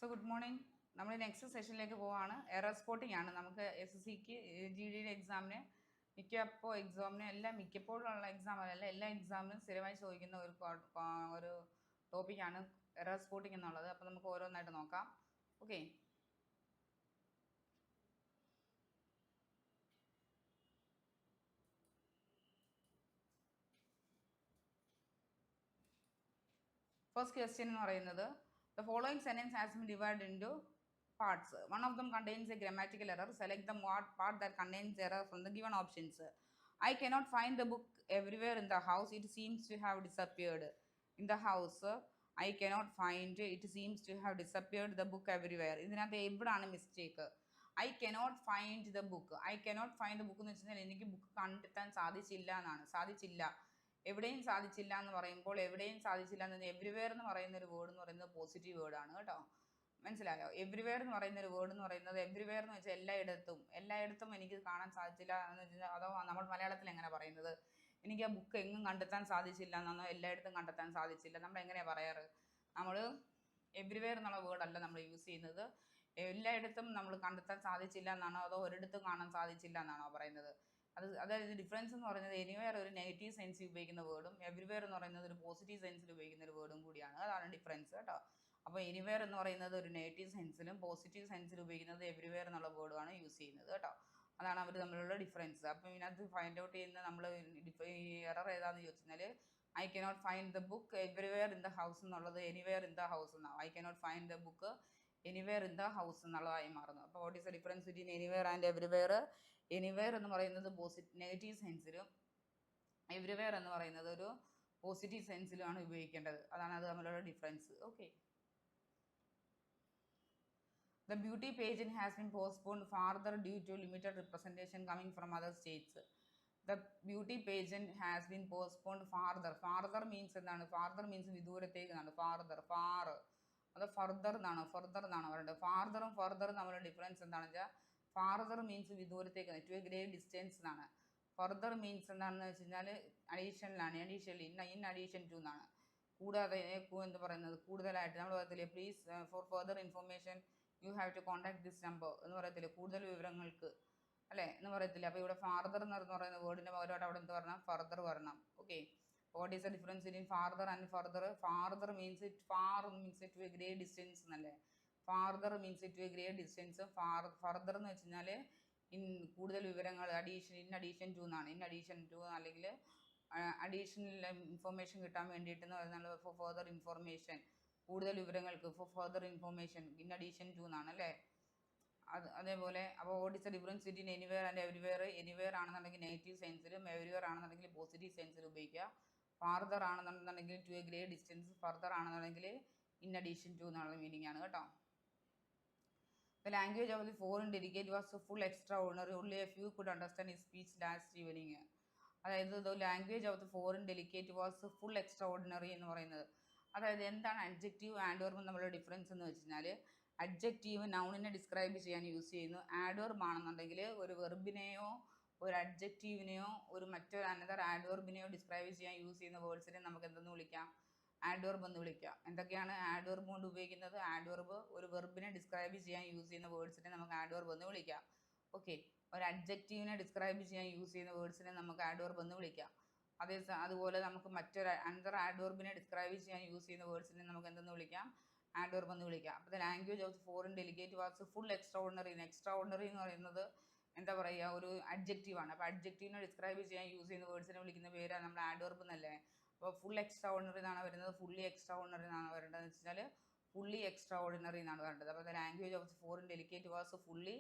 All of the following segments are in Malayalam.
So good morning. നമ്മൾ നെക്സ്റ്റ് സെഷനിലേക്ക് പോവാണ്. എറർ സ്പോട്ടിംഗ് ആണ്. നമുക്ക് SSCക്ക് GDയുടെ എക്സാമിന് എക്സാമിന് എല്ലാം മിക്കപ്പോഴുള്ള എക്സാമിലല്ല എല്ലാ എക്സാമിനും സ്ഥിരമായി ചോദിക്കുന്ന ഒരു ടോപ്പിക്കാണ് എറർ സ്പോട്ടിംഗ് എന്നുള്ളത്. അപ്പോൾ നമുക്ക് ഓരോന്നായിട്ട് നോക്കാം. ഓക്കെ, ഫസ്റ്റ് ക്വസ്റ്റ്യൻ എന്ന് പറയുന്നത് the following sentence has been divided into parts. One of them contains a grammatical error. Select the part that contains error from the given options. I cannot find the book everywhere in the house. It seems to have disappeared. In the house, I cannot find. It seems to have disappeared the book everywhere. ഇതിനകത്ത് എവിടാണ് mistake? I cannot find the book. I cannot find the book എന്ന് വെച്ചാൽ എനിക്ക് ബുക്ക് കണ്ടെത്താൻ സാധിച്ചില്ല എന്നാണ്. സാധിച്ചില്ല, എവിടെയും സാധിച്ചില്ല എന്ന് പറയുമ്പോൾ എവിടെയും സാധിച്ചില്ല എന്ന് എവ്രിവെയർ എന്ന് പറയുന്ന ഒരു വേർഡ് എന്ന് പറയുന്നത് പോസിറ്റീവ് വേർഡാണ് കേട്ടോ. മനസ്സിലായോ? എവ്രിവെയർ എന്ന് പറയുന്ന ഒരു വേർഡ് എന്ന് പറയുന്നത് എവ്രിവെയർ എന്ന് വെച്ചാൽ എല്ലായിടത്തും എനിക്ക് കാണാൻ സാധിച്ചില്ല എന്ന് വെച്ചാൽ, അതോ നമ്മൾ മലയാളത്തിൽ എങ്ങനെ പറയുന്നത്? എനിക്ക് ആ ബുക്ക് എങ്ങും കണ്ടെത്താൻ സാധിച്ചില്ല എന്നാണോ എല്ലായിടത്തും കണ്ടെത്താൻ സാധിച്ചില്ല? നമ്മൾ എങ്ങനെയാണ് പറയാറ്? നമ്മൾ എവ്രിവെയർ എന്നുള്ള വേർഡല്ല നമ്മൾ യൂസ് ചെയ്യുന്നത്. എല്ലായിടത്തും നമ്മൾ കണ്ടെത്താൻ സാധിച്ചില്ല എന്നാണോ അതോ ഒരിടത്തും കാണാൻ സാധിച്ചില്ല എന്നാണോ പറയുന്നത്? അതായത് ഡിഫറൻസ് എന്ന് പറയുന്നത് എനിവെയർ ഒരു നെഗറ്റീവ് സെൻസിൽ ഉപയോഗിക്കുന്ന വേർഡും എവ്രിവെയർ എന്ന് പറയുന്നത് ഒരു പോസിറ്റീവ് സെൻസിൽ ഉപയോഗിക്കുന്ന ഒരു വേർഡും കൂടിയാണ്. അതാണ് ഡിഫറൻസ് കേട്ടോ. അപ്പോൾ എനിവെയർ എന്ന് പറയുന്നത് ഒരു നെഗറ്റീവ് സെൻസിലും പോസിറ്റീവ് സെൻസിലും ഉപയോഗിക്കുന്നത് എവ്രിവെയർ എന്നുള്ള വേർഡുമാണ് യൂസ് ചെയ്യുന്നത് കേട്ടോ. അതാണ് അവർ തമ്മിലുള്ള ഡിഫറൻസ്. അപ്പം ഇതിനകത്ത് ഫൈൻഡ് ഔട്ട് ചെയ്യുന്ന നമ്മൾ എറർ ഏതാണെന്ന് ചോദിച്ചാൽ I cannot find the book everywhere in the house എന്നുള്ളത് എനിവെയർ ഇൻ ദ ഹൗസ് എന്നാണ്. I cannot find the book anywhere in the house എന്നുള്ളതായി മാറുന്നു. അപ്പോൾ what is the difference between anywhere and everywhere? Anywhere എന്ന് പറയുന്നത് നെഗറ്റീവ് സെൻസിലും എവ്രിവെയർ എന്ന് പറയുന്നത് ഒരു പോസിറ്റീവ് സെൻസിലുമാണ് ഉപയോഗിക്കേണ്ടത്. അതാണ് അത് തമ്മിലുള്ള difference. Okay, the beauty pageant has been postponed further due to limited representation coming from other states. The beauty pageant has been postponed further. Farther means എന്താണ്? Farther means വിദൂരത്തേക്ക് എന്നാണ്. far അത് ഫർദർ എന്നാണ്. പറയുന്നത്. ഫാർദറും ഫർദറും തമ്മിലുള്ള ഡിഫറൻസ് എന്താണെന്ന് വെച്ചാൽ ഫാർദർ മീൻസ് വിദൂരത്തേക്ക്, ടു എ ഗ്രേറ്റ് ഡിസ്റ്റൻസ് എന്നാണ്. ഫർദർ മീൻസ് എന്താണെന്ന് വെച്ച് കഴിഞ്ഞാൽ അഡീഷണലാണ്. ഇൻ അഡീഷൻ ടു എന്നാണ്. കൂടാതെ എന്ന് പറയുന്നത് കൂടുതലായിട്ട് നമ്മൾ പറയത്തില്ലേ, please for further information you have to contact this number എന്ന് പറയത്തില്ലേ, കൂടുതൽ വിവരങ്ങൾക്ക് അല്ലേ എന്ന് പറയത്തില്ല. അപ്പോൾ ഇവിടെ ഫാർദർ എന്ന് പറയുന്ന വേർഡിൻ്റെ പകരമായിട്ട് അവിടെ എന്ത് പറയണം? ഫർദർ പറയണം. Okay, what is the difference between farther and further? Farther means to a great distance എന്നല്ലേ. Farther means to a great distance. Further എന്ന് വെച്ച് കഴിഞ്ഞാൽ കൂടുതൽ വിവരങ്ങൾ, ഇൻ അഡീഷൻ ടു എന്നാണ്. ഇൻ അഡീഷൻ ടു അല്ലെങ്കിൽ അഡീഷണൽ ഇൻഫർമേഷൻ കിട്ടാൻ വേണ്ടിയിട്ട് എന്ന് പറയുന്നത് ഫോർ ഫർദർ ഇൻഫർമേഷൻ, കൂടുതൽ വിവരങ്ങൾക്ക്, for further information in addition to എന്നാണ് അല്ലേ. അതേപോലെ അപ്പോൾ what is the difference between anywhere and everywhere? Anywhere ആണെന്നുണ്ടെങ്കിൽ നെഗറ്റീവ് സെൻസിലും എവ്രിവെയർ ആണെന്നുണ്ടെങ്കിൽ പോസിറ്റീവ് സെൻസിലും ഉപയോഗിക്കുക. ഫാർദർ ആണെന്നുണ്ടെങ്കിൽ to a great distance, further ആണെന്നുണ്ടെങ്കിൽ ഇൻ അഡീഷൻ ടു എന്നുള്ള മീനിങ് ആണ് കേട്ടോ. The language of the foreign delegate was so full extraordinary, only a few could understand his speech last evening. അതായത് the language of the foreign delegate was full extra ordinary എന്ന് പറയുന്നത്. അതായത് എന്താണ് അഡ്ജക്റ്റീവ് ആഡ്വർബും തമ്മിലുള്ള ഡിഫറൻസ് എന്ന് വെച്ച് കഴിഞ്ഞാൽ അഡ്ജക്റ്റീവ് നൗണിനെ ഡിസ്ക്രൈബ് ചെയ്യാൻ യൂസ് ചെയ്യുന്നു. ആഡ്വർബ് ആണെന്നുണ്ടെങ്കിൽ ഒരു വെർബിനെയോ ഒരു അഡ്ജക്റ്റീവിനെയോ ഒരു മറ്റൊരു അനദർ ആഡ്വർബിനെയോ ഡിസ്ക്രൈബ് ചെയ്യാൻ യൂസ് ചെയ്യുന്ന വേർഡ്സിനെ നമുക്ക് എന്തെന്ന് വിളിക്കാം? ആഡ്വർബ് എന്ന് വിളിക്കാം. എന്തൊക്കെയാണ് ആഡ്വർബ് കൊണ്ട് ഉപയോഗിക്കുന്നത്? ആഡ്വർബ് ഒരു വെർബിനെ ഡിസ്ക്രൈബ് ചെയ്യാൻ യൂസ് ചെയ്യുന്ന വേർഡ്സിനെ നമുക്ക് ആഡ്വർബ് എന്ന് വിളിക്കാം. ഓക്കെ, ഒരു അഡ്ജക്റ്റീവിനെ ഡിസ്ക്രൈബ് ചെയ്യാൻ യൂസ് ചെയ്യുന്ന വേർഡ്സിനെ നമുക്ക് ആഡ്വർബ് എന്ന് വിളിക്കാം. അതുപോലെ നമുക്ക് മറ്റൊരു അനദർ ആഡ്വർബിനെ ഡിസ്ക്രൈബ് ചെയ്യാൻ യൂസ് ചെയ്യുന്ന വേർഡ്സിനെ നമുക്ക് എന്തെന്ന് വിളിക്കാം? ആഡ്വർബ് എന്ന് വിളിക്കാം. അപ്പോൾ the language of foreign delegate was full extra ordinary എന്ന് പറയുന്നത് എന്താ പറയുക? ഒരു അഡ്ജക്റ്റീവാണ്. അപ്പോൾ അഡ്ജക്റ്റീവിനെ ഡിസ്ക്രൈബ് ചെയ്യാൻ യൂസ് ചെയ്യുന്ന വേർഡ്സിനെ വിളിക്കുന്ന പേരാണ് നമ്മൾ ആഡ്വർബ് എന്നല്ലേ. അപ്പോൾ ഫുൾ എക്സ്ട്രാ ഓർഡിനറി എന്നാണ് വരുന്നത്, ഫുള്ളി എക്സ്ട്രാ ഓർഡിനറി എന്നാണ് വരേണ്ടത് എന്ന് വെച്ചാൽ ഫുള്ളി എക്സ്ട്രാ ഓർഡിനറി എന്നാണ് വരേണ്ടത്. അപ്പോൾ the language of foreign delegate was fully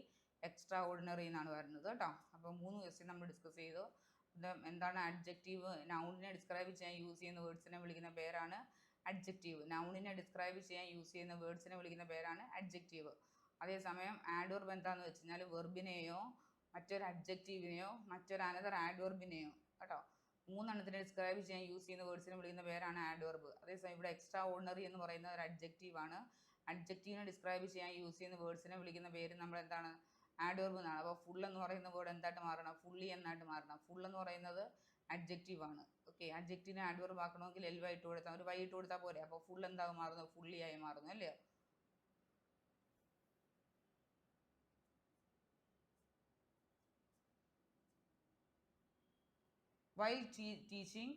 extra ordinary എന്നാണ് വരുന്നത് കേട്ടോ. അപ്പോൾ 3 ക്വസ്റ്റ്യൻ നമ്മൾ ഡിസ്കസ് ചെയ്തു. എന്താണ് അഡ്ജക്റ്റീവ്? നൗണിനെ ഡിസ്ക്രൈബ് ചെയ്യാൻ യൂസ് ചെയ്യുന്ന വേർഡ്സിനെ വിളിക്കുന്ന പേരാണ് അഡ്ജക്റ്റീവ്. നൗണിനെ ഡിസ്ക്രൈബ് ചെയ്യാൻ യൂസ് ചെയ്യുന്ന വേർഡ്സിനെ വിളിക്കുന്ന പേരാണ് അഡ്ജക്റ്റീവ്. അതേസമയം ആഡ്വർബ് എന്താണെന്ന് വെച്ച് കഴിഞ്ഞാൽ വെർബിനെയോ മറ്റൊരു അഡ്ജക്റ്റീവിനെയോ മറ്റൊരു അനദർ ആഡ്വർബിനെയോ കേട്ടോ, 3 എണ്ണത്തിനെ ഡിസ്ക്രൈബ് ചെയ്യാൻ യൂസ് ചെയ്യുന്ന വേർഡ്സിനെ വിളിക്കുന്ന പേരാണ് ആഡ്വർബ്. അതേസമയം ഇവിടെ എക്സ്ട്രാ ഓർഡിനറി എന്ന് പറയുന്ന ഒരു അഡ്ജക്റ്റീവാണ്. അഡ്ജക്റ്റീവിനെ ഡിസ്ക്രൈബ് ചെയ്യാൻ യൂസ് ചെയ്യുന്ന വേർഡ്സിനെ വിളിക്കുന്ന പേര് നമ്മൾ എന്താണ്? ആഡ്വർബ് എന്നാണ്. അപ്പോൾ ഫുൾ എന്ന് പറയുന്ന വേർഡ് എന്തായിട്ട് മാറണം? ഫുള്ളി എന്നായിട്ട് മാറണം. ഫുൾ എന്ന് പറയുന്നത് അഡ്ജക്റ്റീവ് ആണ്. ഓക്കെ, അഡ്ജക്റ്റീവിനെ ആഡ്വർബ് ആക്കണമെങ്കിൽ എൽ വൈ ഇട്ട് കൊടുത്താൽ, ഒരു വൈ ഇട്ട് കൊടുത്താൽ പോരെ. അപ്പോൾ ഫുൾ എന്താകും മാറുന്നു? ഫുള്ളി ആയി മാറുന്നു അല്ലേ. While teaching,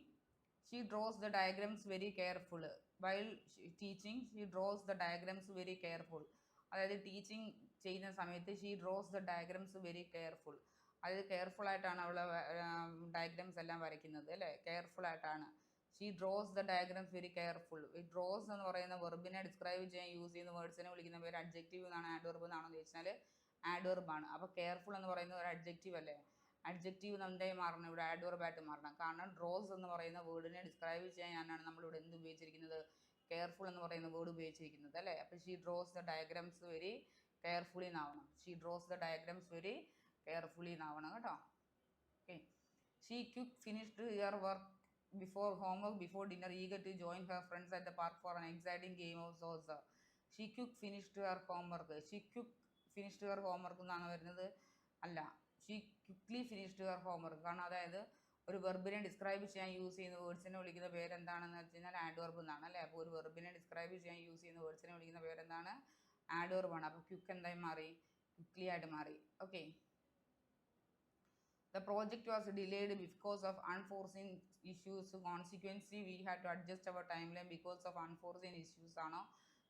she draws the diagrams very careful. While teaching, she draws the diagrams very careful. അതായത് ടീച്ചിങ് ചെയ്യുന്ന സമയത്ത് she draws the diagrams very careful. അതായത് കെയർഫുൾ ആയിട്ടാണ് അവൾ ഡയഗ്രംസ് എല്ലാം വരയ്ക്കുന്നത് അല്ലേ, കെയർഫുൾ ആയിട്ടാണ്. She draws the diagrams very careful. ഈ ഡ്രോസ് എന്ന് പറയുന്ന വെർബിനെ ഡിസ്ക്രൈബ് ചെയ്യാൻ യൂസ് ചെയ്യുന്ന വേർഡ്സിനെ വിളിക്കുന്ന പേര് അഡ്ജക്റ്റീവ് എന്നാണ്, ആഡ്വർബ് എന്നാണെന്ന് ചോദിച്ചാൽ ആഡ്വർബാണ്. അപ്പോൾ കെയർഫുൾ എന്ന് പറയുന്നത് ഒരു അഡ്ജക്റ്റീവ് അല്ലേ, അഡ്ജക്റ്റീവ് എന്തായി മാറണം, ഇവിടെ ആഡ്വർബായിട്ട് മാറണം. കാരണം ഡ്രോസ് എന്ന് പറയുന്ന വേർഡിനെ ഡിസ്ക്രൈബ് ചെയ്യാനാണ് നമ്മളിവിടെ എന്ത് ഉപയോഗിച്ചിരിക്കുന്നത്, കെയർഫുൾ എന്ന് പറയുന്ന വേർഡ് ഉപയോഗിച്ചിരിക്കുന്നത് അല്ലേ. അപ്പോൾ she draws the diagrams very carefully എന്നാവണം. She draws the diagrams very carefully എന്നാവണം കേട്ടോ. Okay. She quick finished her work before homework before dinner, eager to join her friends at the park for an exciting game of saucer. She quick finished her homework. She quick finished her homework എന്നാണ് വരുന്നത്, അല്ല she quickly finished her homework. കാരണം അതായത് ഒരു വെർബിനെ ഡിസ്ക്രൈബ് ചെയ്യാൻ യൂസ് ചെയ്യുന്ന വേർഡ്സിനെ വിളിക്കുന്ന പേരെന്താണെന്ന് വെച്ച് കഴിഞ്ഞാൽ ആഡ്വർബ് എന്നാണ് അല്ലേ. അപ്പോൾ ഒരു വെർബിനെ ഡിസ്ക്രൈബ് ചെയ്യാൻ യൂസ് ചെയ്യുന്ന വേർഡ്സിനെ വിളിക്കുന്ന പേരെന്താണ്, ആഡ്വർബാണ്. അപ്പോൾ ക്വിക്ക് എന്തായി മാറി, ക്വിക്ക്ലി ആയിട്ട് മാറി. Okay. The project was delayed because of unforeseen issues. Consequently, we had to adjust our timeline because of unforeseen issues. ആണോ,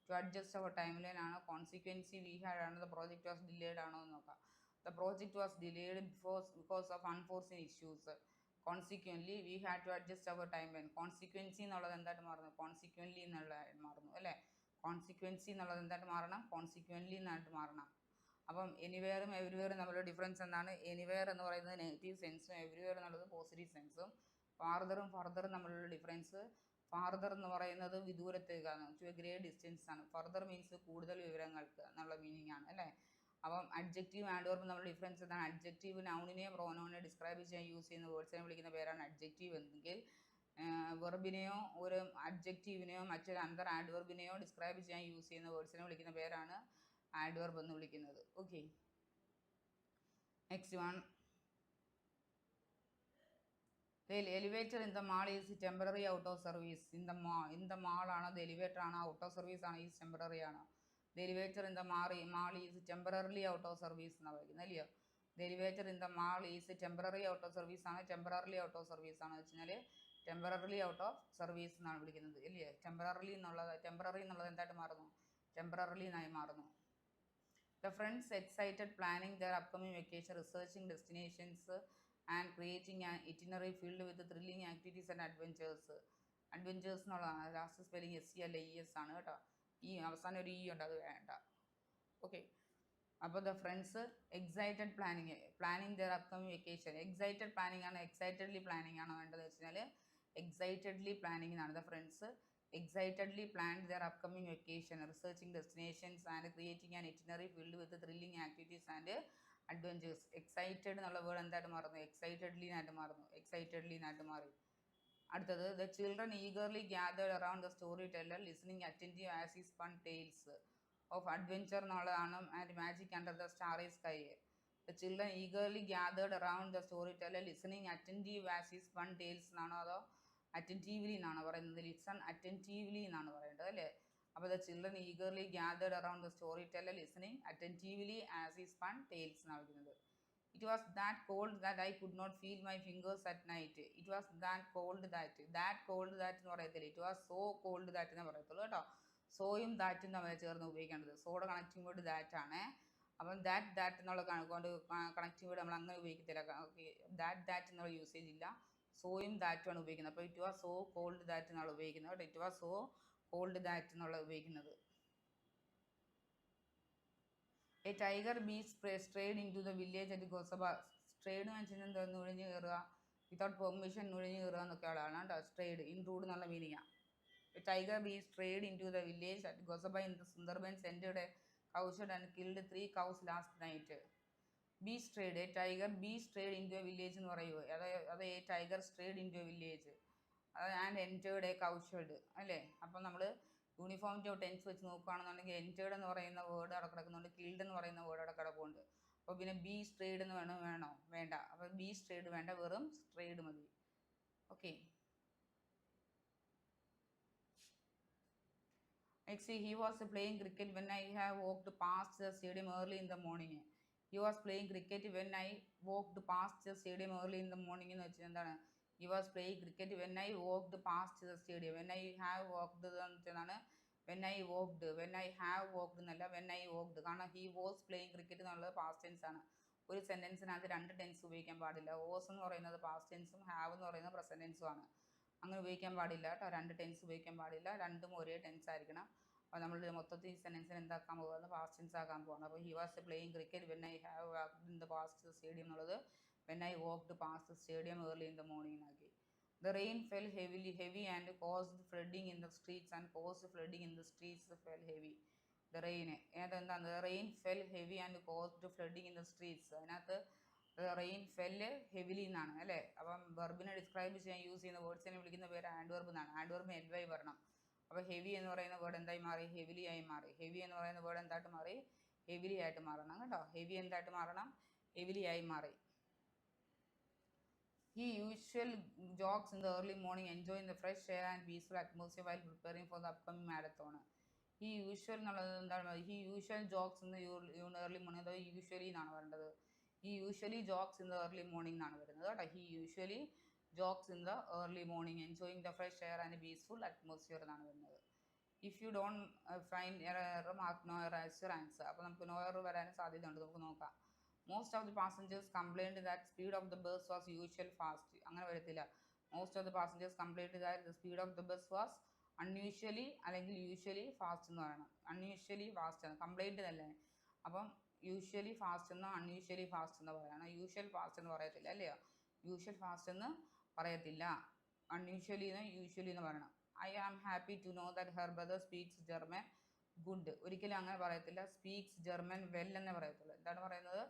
to adjust our timeline ആണോ, consequently we had ആണോ, the project was delayed ആണോ എന്ന് നോക്കാം. The project was delayed because of unforeseen issues. Consequently, we had to adjust our timeline. Consequency എന്നുള്ളത് എന്തായിട്ട് മാറുന്നു, consequently എന്നുള്ളതായിട്ട് മാറുന്നു അല്ലേ. കോൺസിക്വൻസി എന്നുള്ളത് എന്തായിട്ട് മാറണം, കോൺസിക്വൻ്റ്ലി എന്നായിട്ട് മാറണം. അപ്പം എനിവെയറും എവരിവെയറും തമ്മിലുള്ള ഡിഫറൻസ് എന്താണ്, എനിവെയർ എന്ന് പറയുന്നത് നെഗറ്റീവ് സെൻസും എവരിവെയർ എന്നുള്ളത് പോസിറ്റീവ് സെൻസും. ഫാർദറും ഫർദറും തമ്മിലുള്ള ഡിഫറൻസ്, ഫാർദർ എന്ന് പറയുന്നത് വിദൂരത്തേക്കാണ്, ടു എ ഗ്രേറ്റ് ഡിസ്റ്റൻസ് ആണ്. ഫർദർ മീൻസ് കൂടുതൽ വിവരങ്ങൾക്ക് എന്നുള്ള മീനിങ് ആണ് അല്ലേ. അപ്പം അഡ്ജക്റ്റീവ് ആഡ്വർബും തമ്മിലുള്ള ഡിഫറൻസ് എന്താണ്, അഡ്ജക്റ്റീവ് നൗണിനെയോ പ്രോനൗണിനെ ഡിസ്ക്രൈബ് ചെയ്യാൻ യൂസ് ചെയ്യുന്ന വേർഡ്സിനെ വിളിക്കുന്ന പേരാണ് അഡ്ജക്റ്റീവ് എങ്കിൽ, വെർബിനെയോ ഒരു അഡ്ജക്റ്റീവിനെയോ മറ്റൊരു അന്തർ ആഡ്വർബിനെയോ ഡിസ്ക്രൈബ് ചെയ്യാൻ യൂസ് ചെയ്യുന്ന വേർഡ്സിനെ വിളിക്കുന്ന പേരാണ് ആഡ്വർബ് എന്ന് വിളിക്കുന്നത്. Okay. Next one, the elevator in the mall is temporary out of service. In the mall ആണ്, the elevator ആണ്, out of service ആണ്, is temporary ആണ്. The elevator in the mall is temporarily out of service എന്നാണ് പറയുന്നത് അല്ലയോ. The elevator in the mall is temporary out of service ആണ്, temporarily out of service ആണ് വെച്ച് കഴിഞ്ഞാൽ temporarily out of service എന്നാണ് വിളിക്കുന്നത് അല്ലേ. temporary എന്നുള്ളത് എന്തായിട്ട് മാറുന്നു, temporarily എന്നായി മാറുന്നു. The friends excited planning their upcoming vacation, researching destinations and creating an itinerary filled with thrilling activities and adventures. Adventures എന്നുള്ളതാണ്, ലാസ്റ്റ് സ്പെല്ലിംഗ് SC അല്ല ES ആണ് കേട്ടോ. ഈ അവസാനം ഒരു E ഉണ്ട്, അത് വേണ്ട. ഓക്കെ. അപ്പോൾ the friends excited planning their upcoming vacation. Excited planning ആണ്, എക്സൈറ്റഡ്ലി പ്ലാനിങ് ആണോ വേണ്ടത് വെച്ച് കഴിഞ്ഞാൽ എക്സൈറ്റഡ്ലി പ്ലാനിങ് ആണ്. The friends excitedly planned their upcoming vacation, researching destinations and creating an itinerary filled with thrilling activities and adventures. Excited എന്നുള്ള വേർഡ് എന്തായിട്ട് മാറുന്നു, എക്സൈറ്റഡ്ലി ആയിട്ട് മാറുന്നു, എക്സൈറ്റഡ്ലി ആയിട്ട് മാറി. അടുത്തത്, the children eagerly gathered around the storyteller, listening attentive as he spun tales of adventure എന്നുള്ളതാണ് and magic under the starry sky. The children eagerly gathered around the storyteller, listening attentive as he spun tales എന്നാണോ അതോ അറ്റൻറ്റീവ്ലി എന്നാണ് പറയുന്നത്, ലിസൺ അറ്റൻറ്റീവ്ലി എന്നാണ് പറയേണ്ടത് അല്ലേ. അപ്പോൾ the children eagerly gathered around the storyteller listening attentively as he spun tales എന്നാണ് വിളിക്കുന്നത്. It was that cold that I could not feel my fingers at night. It was that cold that എന്ന് പറയത്തില്ല, it was so cold that എന്നേ പറയത്തുള്ളൂ കേട്ടോ. സോയും ദാറ്റും തമ്മിൽ ചേർന്ന് ഉപയോഗിക്കേണ്ടത്, സോയുടെ കണക്റ്റിംഗ് വേർഡ് ദാറ്റ് ആണ്. അപ്പം ദാറ്റ് എന്നുള്ള കൊണ്ട് കണക്റ്റിംഗ് വേർഡ് നമ്മൾ അങ്ങനെ ഉപയോഗിക്കത്തില്ല, ദാറ്റ് എന്നുള്ള യൂസേജ് ഇല്ല, സോയും ദാറ്റും ആണ് ഉപയോഗിക്കുന്നത്. അപ്പോൾ it was so cold that എന്നാണ് ഉപയോഗിക്കുന്നത് കേട്ടോ. It was so cold that എന്നുള്ള ഉപയോഗിക്കുന്നത്. A tiger beast strayed into the village at Gosaba. Strayed എന്ന് വെച്ച് കഴിഞ്ഞാൽ എന്താ, നുഴഞ്ഞു കയറുക, വിതൗട്ട് പെർമിഷൻ നുഴഞ്ഞു കയറുക എന്നൊക്കെ ഉള്ളതാണ് കേട്ടോ. സ്ട്രേഡ് ഇൻട്രൂഡ് എന്നുള്ള മീനിങ്ങാണ്. A tiger beast strayed into the village at Gosaba in the Sundarbans entered a cowshed and killed 3 cows last night. Be strayed, a tiger be strayed into a village എന്ന് പറയുമോ, അത് a tiger strayed into a village and entered a cowshed അല്ലേ. അപ്പം നമ്മൾ യൂണിഫോമിറ്റി ഓഫ് ടെൻസ് വെച്ച് നോക്കുകയാണെന്നുണ്ടെങ്കിൽ എൻറ്റേർഡ് എന്ന് പറയുന്ന വേർഡ് അവിടെ കിടക്കുന്നുണ്ട്, കിൽഡ് എന്ന് പറയുന്ന വേർഡ് അവിടെ കിടക്കുന്നുണ്ട്. അപ്പോൾ പിന്നെ ബി സ്ട്രേഡ് എന്ന് വേണോ വേണ്ട, അപ്പോൾ ബി സ്ട്രേഡ് വേണ്ട, വെറും സ്ട്രേഡ് മതി. Okay. Next, he was playing cricket when I have walked past the stadium early in the morning. He was playing cricket when I walked past the stadium early in the morning എന്ന് വെച്ചാൽ എന്താണ്, He was playing cricket when I walked past the stadium. When I have walked എന്നാണ് when I walked, when I have walked എന്നല്ല when I walked. കാരണം he was playing cricket എന്നുള്ളത് പാസ്റ്റ് ടെൻസ് ആണ്. ഒരു സെൻറ്റൻസിനകത്ത് രണ്ട് ടെൻസ് ഉപയോഗിക്കാൻ പാടില്ല. was എന്ന് പറയുന്നത് പാസ്റ്റ് ടെൻസും have എന്ന് പറയുന്നത് പ്രസന്റ് ടെൻസും ആണ്. അങ്ങനെ ഉപയോഗിക്കാൻ പാടില്ല കേട്ടോ. രണ്ട് ടെൻസ് ഉപയോഗിക്കാൻ പാടില്ല. രണ്ടും ഒരേ ടെൻസ് ആയിരിക്കണം. അപ്പോൾ നമ്മൾ മൊത്തത്തിൽ ഈ സെൻറ്റൻസിന് എന്താക്കാൻ പോകുന്നത് പാസ്റ്റ് ടെൻസ് ആക്കാൻ പോകുന്നത്. അപ്പോൾ he was playing cricket when I have walked in the past stadium എന്നുള്ളത് when I walked past stadium early in the morning ആക്കി. The rain fell heavy and caused flooding in the streets and caused flooding in the streets fell heavy. The rain ഏതെന്താണ് the rain fell heavy and caused flooding in the streets. അതിനകത്ത് റെയിൻ ഫെല്ല് ഹെവിലി എന്നാണ് അല്ലേ. അപ്പം വെർബിനെ ഡിസ്ക്രൈബ് ചെയ്യാൻ യൂസ് ചെയ്യുന്ന വേർഡ്സിനെ വിളിക്കുന്ന പേര് ആഡ് വെർബ് എന്നാണ്. ആഡ് വെർബ് എൽ വൈ വരണം. അപ്പോൾ ഹെവി എന്ന് പറയുന്ന വേർഡ് എന്തായി മാറി ഹെവിലി ആയി മാറി. ഹെവി എന്ന് പറയുന്ന വേർഡ് എന്തായിട്ട് മാറി ഹെവിലി ആയിട്ട് മാറണം കേട്ടോ. ഹെവി എന്തായിട്ട് മാറണം ഹെവിലി ആയി മാറി. He usually jogs in the early morning, enjoying the fresh air and peaceful atmosphere while preparing for the upcoming marathon. He usually എന്നുള്ളത് എന്താണ് he usually jogs in the early morning. അതോ യൂഷ്വലി എന്നാണ് പറയേണ്ടത്. He usually jogs in the early morning എന്നാണ് വരുന്നത് കേട്ടോ. He usually jogs in the early morning, enjoying the fresh air and peaceful atmosphere എന്നാണ് വരുന്നത്. If you don't find error, mark no error as your answer. അപ്പോൾ നമുക്ക് no error വരാൻ സാധ്യതയുണ്ട്. നമുക്ക് നോക്കാം. Most of the passengers complained that speed of the bus was usual fast. അങ്ങനെ വരത്തില്ല. Most of the passengers complained that the speed of the bus was unusually അല്ലെങ്കിൽ യൂഷ്വലി ഫാസ്റ്റ് എന്ന് പറയണം. അൺയൂഷ്വലി ഫാസ്റ്റ് ആണ് കംപ്ലൈൻറ്റ് തന്നെ. അപ്പം യൂഷ്വലി ഫാസ്റ്റ് എന്നോ അൺയൂഷ്വലി ഫാസ്റ്റ് എന്ന് പറയണം. യൂഷ്വൽ ഫാസ്റ്റ് എന്ന് പറയത്തില്ല അല്ലയോ. യൂഷ്വൽ ഫാസ്റ്റ് എന്ന് പറയത്തില്ല. അൺയൂഷ്വലി എന്ന് യൂഷ്വലി എന്ന് പറയണം. I am happy to know that her brother speaks German good. ഒരിക്കലും അങ്ങനെ പറയത്തില്ല. സ്പീക്സ് ജർമ്മൻ വെൽ എന്നേ പറയത്തുള്ളൂ. എന്താണ് പറയുന്നത്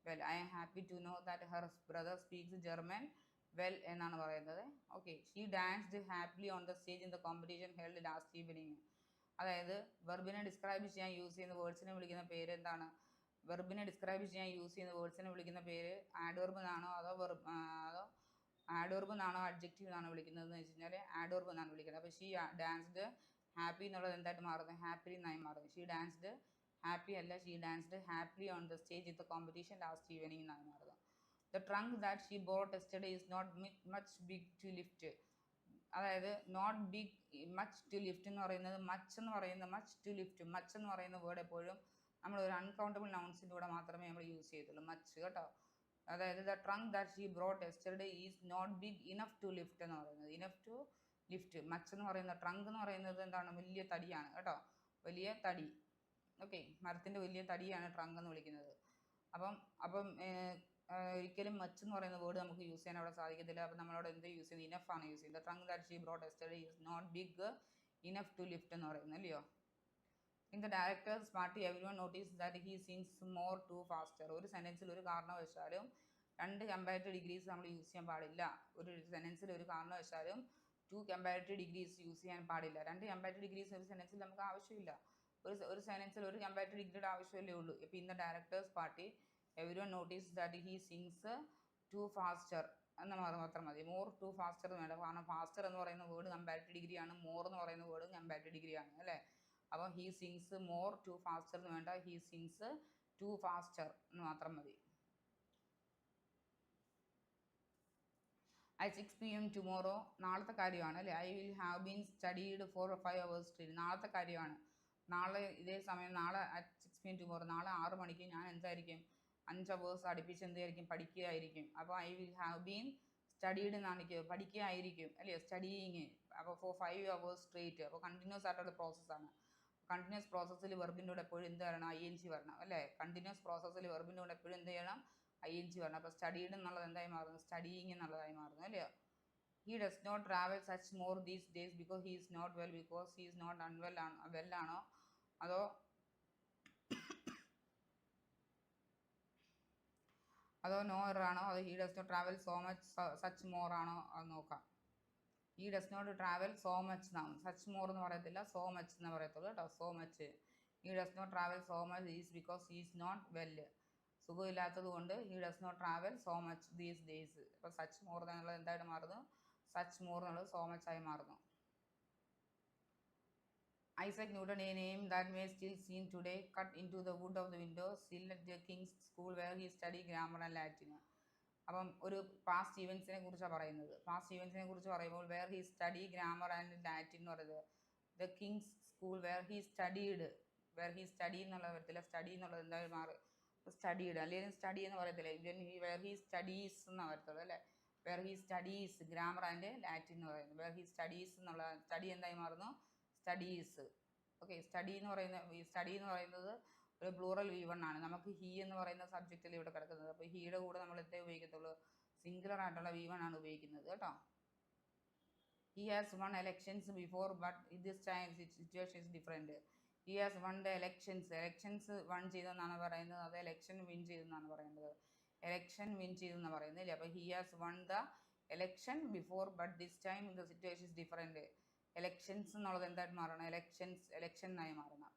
well. I am happy to know that her brother speaks German well എന്നാണ് പറയുന്നത്. Okay. She danced happily on the stage in the competition held last evening. അതായത് വെർബിനെ ഡിസ്ക്രൈബ് ചെയ്യാൻ യൂസ് ചെയ്യുന്ന വേർഡ്സിനെ വിളിക്കുന്ന പേര് എന്താണ് വെർബിനെ ഡിസ്ക്രൈബ് ചെയ്യാൻ യൂസ് ചെയ്യുന്ന വേർഡ്സിനെ വിളിക്കുന്ന പേര് ആഡ് വെർബ് എന്നാണോ അതോ ആഡ് വെർബ് എന്നാണോ അഡ്ജക്റ്റീവ് എന്നാണോ വിളിക്കുന്നത് എന്ന് വെച്ച് കഴിഞ്ഞാൽ ആഡ് വെർബ് എന്നാണ് വിളിക്കുന്നത്. അപ്പോൾ ഷീ ഡാൻസ്ഡ് ഹാപ്പി എന്നുള്ളത് എന്തായിട്ട് മാറുന്നത് ഹാപ്പിലി എന്നായി മാറുന്നത്. ഷീ ഡാൻസ്ഡ് ഹാപ്പി അല്ല she danced happily on the stage in the competition last evening എന്നാണ് മാറുന്നത്. The trunk that she bought yesterday is not much big to lift. അതായത് not big much to lift എന്ന് പറയുന്നത് മച്ച് എന്ന് പറയുന്ന മച്ച് ടു ലിഫ്റ്റ് മച്ച് എന്ന് പറയുന്ന വേർഡ് എപ്പോഴും നമ്മൾ ഒരു അൺകൗണ്ടബിൾ നൗൺസിൻ്റെ കൂടെ മാത്രമേ നമ്മൾ യൂസ് ചെയ്യത്തുള്ളൂ മച്ച് കേട്ടോ. അതായത് the trunk that she brought yesterday is not big enough to lift എന്ന് പറയുന്നത്. Enough to lift. മച്ച് എന്ന് പറയുന്ന ട്രങ്ക് എന്ന് പറയുന്നത് എന്താണ് വലിയ തടിയാണ് കേട്ടോ. വലിയ തടി. ഓക്കെ. മരത്തിൻ്റെ വലിയ തടിയാണ് ട്രങ്ക് എന്ന് വിളിക്കുന്നത്. അപ്പം ഒരിക്കലും മച്ച് എന്ന് പറയുന്ന വേർഡ് നമുക്ക് യൂസ് ചെയ്യാൻ അവിടെ സാധിക്കത്തില്ല. അപ്പം നമ്മളവിടെ എന്ത് യൂസ് ചെയ്യുന്നത് ഇനഫ് ആണ് യൂസ് ചെയ്യുന്നത്. Trunk that she brought yesterday is not big enough to lift എന്ന് പറയുന്നത് അല്ലയോ. In the directors party everyone notice that he sings more too faster. ഒരു സെൻറ്റൻസിൽ ഒരു കാരണവശാലും രണ്ട് കമ്പാരിറ്റീവ് ഡിഗ്രീസ് നമ്മൾ യൂസ് ചെയ്യാൻ പാടില്ല. ഒരു സെൻറ്റൻസിൽ ഒരു കാരണവശാലും ടു കമ്പാരിറ്റീവ് ഡിഗ്രീസ് യൂസ് ചെയ്യാൻ പാടില്ല. രണ്ട് കമ്പാരിറ്റീവ് ഡിഗ്രീസ് ഒരു സെൻറ്റൻസിൽ നമുക്ക് ആവശ്യമില്ല. ഒരു സെൻറ്റൻസിൽ ഒരു കമ്പാരിറ്റീവ് ഡിഗ്രിയുടെ ആവശ്യമല്ലേ ഉള്ളൂ. ഇപ്പോൾ in the directors party everyone notice that he sings too faster എന്ന് മാത്രം മതി. മോർ ടു ഫാസ്റ്റർ എന്ന് വേണ്ട. കാരണം ഫാസ്റ്റർ എന്ന് പറയുന്ന വേർഡ് കമ്പാരിറ്റീവ് ഡിഗ്രിയാണ്. മോർ എന്ന് പറയുന്ന വേർഡ് കമ്പാരിറ്റീവ് ഡിഗ്രിയാണ് അല്ലേ. അപ്പം he sings more too faster എന്ന് വേണ്ട. ഹീ സിങ്സ് ടു ഫാസ്റ്റർ എന്ന് മാത്രം മതി. at 6 PM tomorrow നാളത്തെ കാര്യമാണ് അല്ലേ. I will have been studied for 5 hours straight. നാളത്തെ കാര്യമാണ്. നാളെ ഇതേ സമയം നാളെ at 6 PM tomorrow നാളെ 6 മണിക്ക് ഞാൻ എന്തായിരിക്കും 5 hours അടുപ്പിച്ച് എന്തായിരിക്കും പഠിക്കുകയായിരിക്കും. അപ്പോൾ I will have been studied എന്നാണ് പഠിക്കുകയായിരിക്കും അല്ലേ. സ്റ്റഡിയിങ്. അപ്പോൾ ഫോർ 5 hours സ്ട്രെയിറ്റ്. അപ്പോൾ കണ്ടിന്യൂസ് ആയിട്ടുള്ള പ്രോസസ്സാണ്. കണ്ടിന്യൂസ് പ്രോസസ്സിൽ വെർബിൻ്റെ കൂടെ എപ്പോഴും എന്ത് വരണം ING വരണം അല്ലേ. കണ്ടിന്യൂസ് പ്രോസസ്സിൽ വെർബിൻ്റെ കൂടെ എപ്പോഴും എന്ത് ചെയ്യണം ING വരണം. അപ്പോൾ സ്റ്റഡീഡ് എന്നുള്ളത് എന്തായി മാറുന്നു സ്റ്റഡിയിങ് എന്നുള്ളതായി മാറുന്നു അല്ലേ. He does not travel such more these days because he is not well. Because he is not unwell വെല്ലാണോ അതോ നോ എറർ അതോ he does not travel so much such more ആണോ അത് നോക്കാം. He does not travel so much എന്നാണ്. സച്ച് മോർ എന്ന് പറയത്തില്ല സോ മച്ച് എന്ന് പറയത്തുള്ളൂ കേട്ടോ. So much. He does not travel so much is because he is not well. സുഖമില്ലാത്തത് കൊണ്ട് he does not travel so much these days. ഇപ്പോൾ സച്ച് മോർ എന്നുള്ളത് എന്തായിട്ട് മാറുന്നു സച്ച് മോർ എന്നുള്ളത് സോ മച്ച് ആയി മാറുന്നു. Isaac Newton, a name that may still seen today, cut into the wood of the window sill at the King's School where he studied grammar and Latin. അപ്പം ഒരു പാസ്റ്റ് ഇവൻസിനെ കുറിച്ചാണ് പറയുന്നത്. പാസ്റ്റ് ഇവൻസിനെ കുറിച്ച് പറയുമ്പോൾ where he study grammar and Latin എന്ന് പറയുന്നത് the kings school where he studied എന്നുള്ള വരത്തില്ല, സ്റ്റഡി എന്നുള്ളത് എന്തായാലും മാറി സ്റ്റഡീഡ് അല്ലെങ്കിൽ സ്റ്റഡി എന്ന് പറയത്തില്ല, വേർ ഹി സ്റ്റഡീസ് എന്നാണ് വരത്തുള്ളൂ അല്ലേ. Where he studies grammar and Latin എന്ന് പറയുന്നത് വേർ ഹി സ്റ്റഡീസ് എന്നുള്ള സ്റ്റഡി എന്തായി മാറുന്നു സ്റ്റഡീസ്. ഓക്കെ, സ്റ്റഡി എന്ന് പറയുന്നത് ഒരു പ്ലൂറൽ V1 ആണ്. നമുക്ക് ഹി എന്ന് പറയുന്ന സബ്ജക്റ്റിൽ ഇവിടെ കിടക്കുന്നത്. അപ്പോൾ ഹീയുടെ കൂടെ നമ്മൾ എന്തേ ഉപയോഗിക്കത്തുള്ളൂ, സിംഗുലർ ആയിട്ടുള്ള V1 ആണ് ഉപയോഗിക്കുന്നത് കേട്ടോ. He has won elections before but this time situation is different. He has won the elections won ചെയ്തെന്നാണ് പറയുന്നത്, അത് എലക്ഷൻ വിൻ ചെയ്തെന്നാണ് പറയുന്നത്. എലക്ഷൻ വിൻ ചെയ്തെന്ന് പറയുന്നില്ല. അപ്പോൾ he has won the election before but this time the situation is different. Elections എന്നുള്ളത് എന്തായിട്ട് മാറണം, എലക്ഷനായി മാറണം.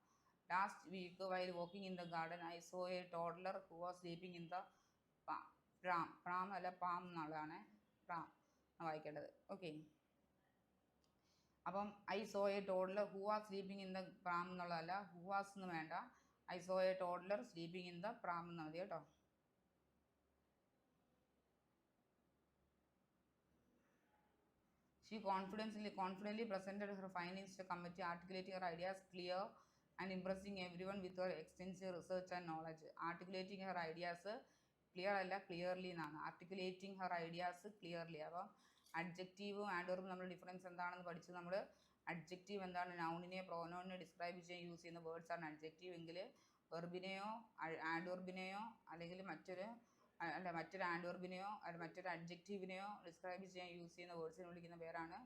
Last week, while walking in the garden, I saw a toddler who was sleeping in the pram അല്ല പാം എന്നുള്ളതാണ് പ്രാം വായിക്കേണ്ടത്. ഓക്കെ, അപ്പം I saw a toddler who was sleeping in the pram എന്നുള്ളതല്ല, ഹു വാസ് എന്ന് വേണ്ട, I saw a toddler sleeping in the pram എന്ന് മതി കേട്ടോ. She confidently presented her findings to committee, articulating her ideas clear and impressing everyone with her extensive research and knowledge. Articulating her ideas clear അല്ല clearly എന്നാണ്. Articulating her ideas clearly. അപ്പോൾ അഡ്ജക്റ്റീവും ആഡ്വർബും നമ്മൾ ഡിഫറൻസ് എന്താണെന്ന് പഠിച്ചു നമ്മൾ. അഡ്ജക്റ്റീവ് എന്താണ്, നൗണിനെ പ്രോനൗണിനെ ഡിസ്ക്രൈബ് ചെയ്യാൻ യൂസ് ചെയ്യുന്ന വേർഡ്സ് ആണ് അഡ്ജക്റ്റീവ് എങ്കിൽ, വെർബിനെയോ ആഡ്വർബിനെയോ അല്ലെങ്കിൽ മറ്റൊരു ആഡ്വർബിനെയോ മറ്റൊരു അഡ്ജക്റ്റീവിനെയോ ഡിസ്ക്രൈബ് ചെയ്യാൻ യൂസ് ചെയ്യുന്ന വേർഡ്സിനെ വിളിക്കുന്ന പേരാണ്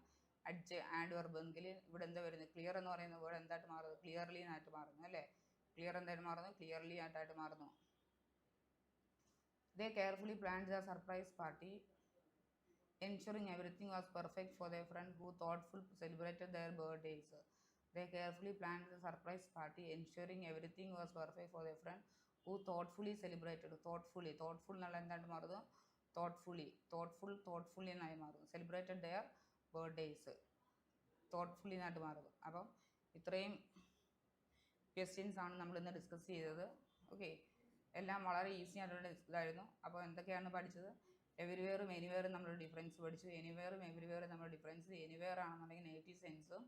ആഡ്വർബ്. എങ്കിൽ ഇവിടെ എന്താ വരുന്നത്, ക്ലിയർ എന്ന് പറയുന്ന വേർഡ് എന്തായിട്ട് മാറുന്നത്, ക്ലിയർലി ആയിട്ട് മാറുന്നു അല്ലേ. ക്ലിയർ എന്തായിട്ട് മാറുന്നു, ക്ലിയർലി ആയിട്ട് മാറുന്നു. They carefully planned the surprise party, ensuring everything was perfect for their friend who thoughtfully celebrated their birthdays. They carefully planned the surprise party, ensuring everything was perfect for their friend who thoughtfully celebrated. thoughtful എന്നുള്ള എന്തായിട്ട് മാറുന്നു, thoughtfully എന്നായി മാറുന്നു. celebrated their birthdays, thoughtfully എന്നായിട്ട് മാറുന്നു. അപ്പം ഇത്രയും ക്വസ്റ്റ്യൻസ് ആണ് നമ്മൾ ഇന്ന് ഡിസ്കസ് ചെയ്തത്. ഓക്കെ, എല്ലാം വളരെ ഈസി ആയിട്ടുള്ള ഇതായിരുന്നു. അപ്പോൾ എന്തൊക്കെയാണ് പഠിച്ചത്, എവരിവെയറും എനിവെയറും നമ്മൾ ഡിഫറൻസ് പഠിച്ചു. എനിവെയറും എവരിവെയറും നമ്മൾ ഡിഫറൻസ്, എനിവെയർ ആണെന്നുണ്ടെങ്കിൽ നെഗറ്റീവ് സെൻസും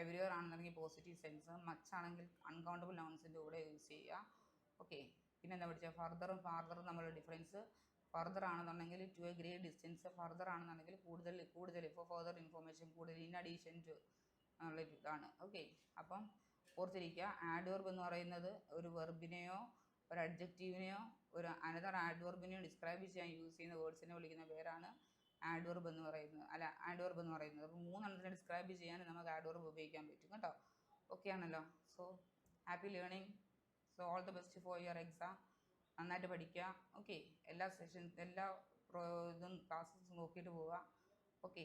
എവരിവെയർ ആണെന്നുണ്ടെങ്കിൽ പോസിറ്റീവ് സെൻസും, മച്ചാണെങ്കിൽ അൺകൗണ്ടബിൾ നൗൺസിൻ്റെ കൂടെ യൂസ് ചെയ്യുക. ഓക്കെ, പിന്നെ എന്താ പഠിച്ചത്, ഫർദറും ഫാർദറും നമ്മൾ ഡിഫറൻസ്. ഫർദർ ആണെന്നുണ്ടെങ്കിൽ to a great distance, further ആണെന്നുണ്ടെങ്കിൽ കൂടുതൽ ഇപ്പോൾ ഫർദർ ഇൻഫോർമേഷൻ, കൂടുതൽ ഇൻ അഡീഷൻ ടു എന്നുള്ള ഇതാണ്. ഓക്കെ, അപ്പം ഓർത്തിരിക്കുക, ആഡ്വർബ് എന്ന് പറയുന്നത് ഒരു വെർബിനെയോ ഒരു അഡ്ജക്റ്റീവിനെയോ ഒരു അനദർ ആഡ്വർബിനെയോ ഡിസ്ക്രൈബ് ചെയ്യാൻ യൂസ് ചെയ്യുന്ന വേർഡ്സിനെ വിളിക്കുന്ന പേരാണ് ആഡ്വർബ് എന്ന് പറയുന്നത്. അപ്പോൾ 3 എണ്ണത്തിനെ ഡിസ്ക്രൈബ് ചെയ്യാൻ നമുക്ക് ആഡ്വർബ് ഉപയോഗിക്കാൻ പറ്റും കേട്ടോ. ഓക്കെ ആണല്ലോ. So happy learning. So all the best for your exam. നന്നായിട്ട് പഠിക്കുക. ഓക്കെ, എല്ലാ ഇതും ക്ലാസ്സസ് നോക്കിയിട്ട് പോവുക. ഓക്കെ.